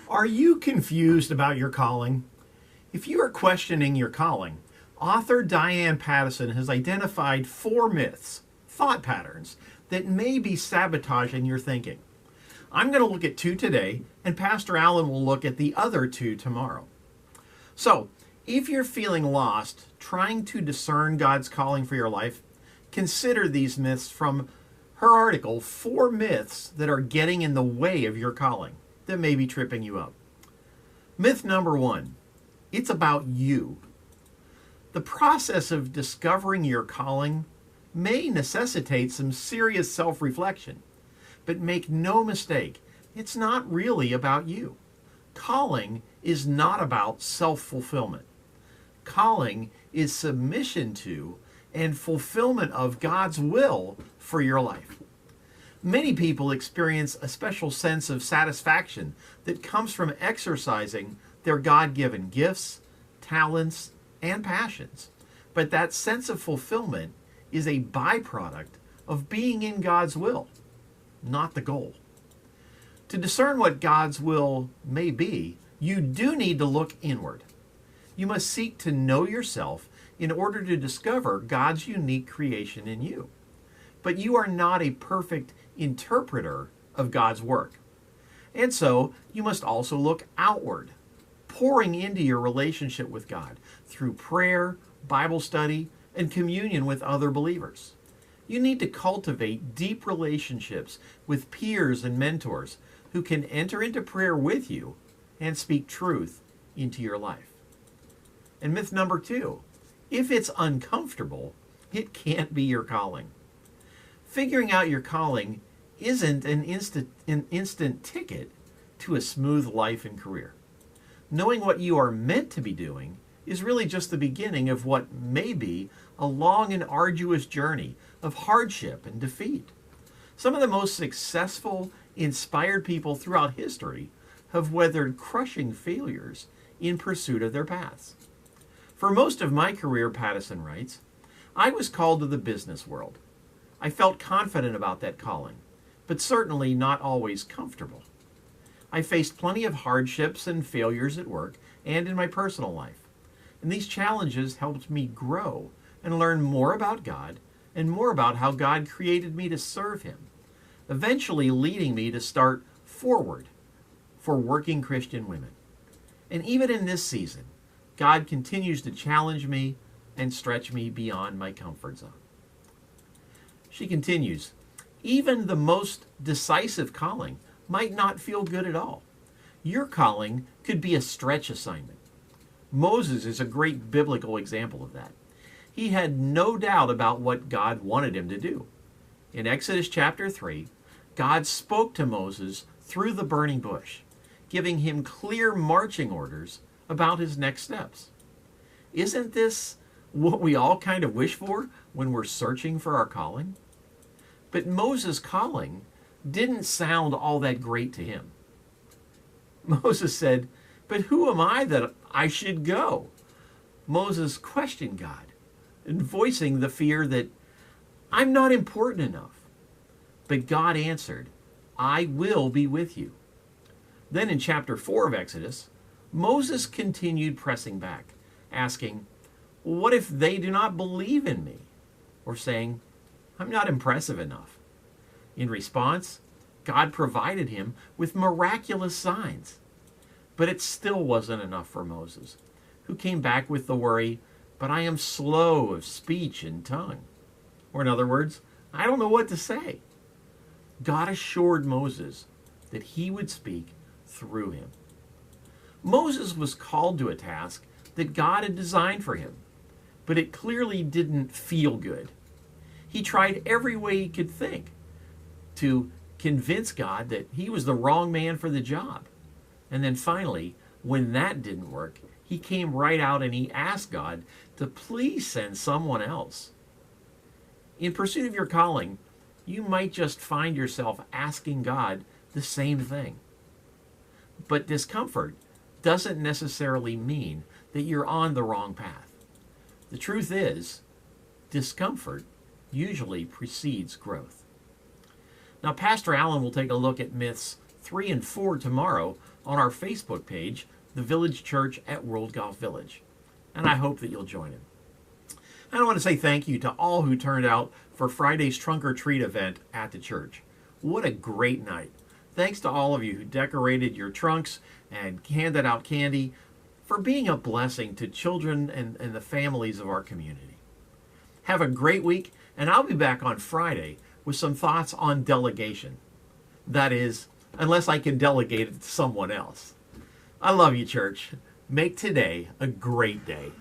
Are you confused about your calling? If you are questioning your calling, author Diane Pattison has identified 4 myths, thought patterns, that may be sabotaging your thinking. I'm going to look at 2 today, and Pastor Allen will look at the other 2 tomorrow. So, if you're feeling lost, trying to discern God's calling for your life, consider these myths from her article, 4 myths that are getting in the way of your calling, that may be tripping you up. Myth number 1, it's about you. The process of discovering your calling may necessitate some serious self-reflection, but make no mistake, it's not really about you. Calling is not about self-fulfillment. Calling is submission to and fulfillment of God's will for your life. Many people experience a special sense of satisfaction that comes from exercising their God-given gifts, talents, and passions. But that sense of fulfillment is a byproduct of being in God's will, not the goal. To discern what God's will may be, you do need to look inward. You must seek to know yourself in order to discover God's unique creation in you. But you are not a perfect interpreter of God's work. And so you must also look outward, pouring into your relationship with God through prayer, Bible study, and communion with other believers. You need to cultivate deep relationships with peers and mentors who can enter into prayer with you and speak truth into your life. And myth number 2, if it's uncomfortable, it can't be your calling. Figuring out your calling isn't an instant ticket to a smooth life and career. Knowing what you are meant to be doing is really just the beginning of what may be a long and arduous journey of hardship and defeat. Some of the most successful, inspired people throughout history have weathered crushing failures in pursuit of their paths. For most of my career, Pattison writes, I was called to the business world. I felt confident about that calling, but certainly not always comfortable. I faced plenty of hardships and failures at work and in my personal life, and these challenges helped me grow and learn more about God and more about how God created me to serve Him, eventually leading me to start Forward for working Christian women. And even in this season, God continues to challenge me and stretch me beyond my comfort zone. She continues, even the most decisive calling might not feel good at all. Your calling could be a stretch assignment. Moses is a great biblical example of that. He had no doubt about what God wanted him to do. In Exodus chapter 3, God spoke to Moses through the burning bush, giving him clear marching orders about his next steps. Isn't this what we all kind of wish for when we're searching for our calling? But Moses' calling didn't sound all that great to him. Moses said, but who am I that I should go? Moses questioned God, and voicing the fear that I'm not important enough. But God answered, I will be with you. Then in chapter 4 of Exodus, Moses continued pressing back, asking, what if they do not believe in me? Or saying, I'm not impressive enough. In response, God provided him with miraculous signs. But it still wasn't enough for Moses, who came back with the worry, but I am slow of speech and tongue. Or in other words, I don't know what to say. God assured Moses that he would speak through him. Moses was called to a task that God had designed for him, but it clearly didn't feel good. He tried every way he could think to convince God that he was the wrong man for the job. And then finally, when that didn't work, he came right out and he asked God to please send someone else. In pursuit of your calling, you might just find yourself asking God the same thing. But discomfort doesn't necessarily mean that you're on the wrong path. The truth is, discomfort usually precedes growth. Now, Pastor Allen will take a look at myths 3 and 4 tomorrow on our Facebook page, The Village Church at World Golf Village. And I hope that you'll join him. And I want to say thank you to all who turned out for Friday's Trunk or Treat event at the church. What a great night. Thanks to all of you who decorated your trunks and handed out candy, for being a blessing to children and the families of our community. Have a great week, and I'll be back on Friday with some thoughts on delegation. That is, unless I can delegate it to someone else. I love you, church. Make today a great day.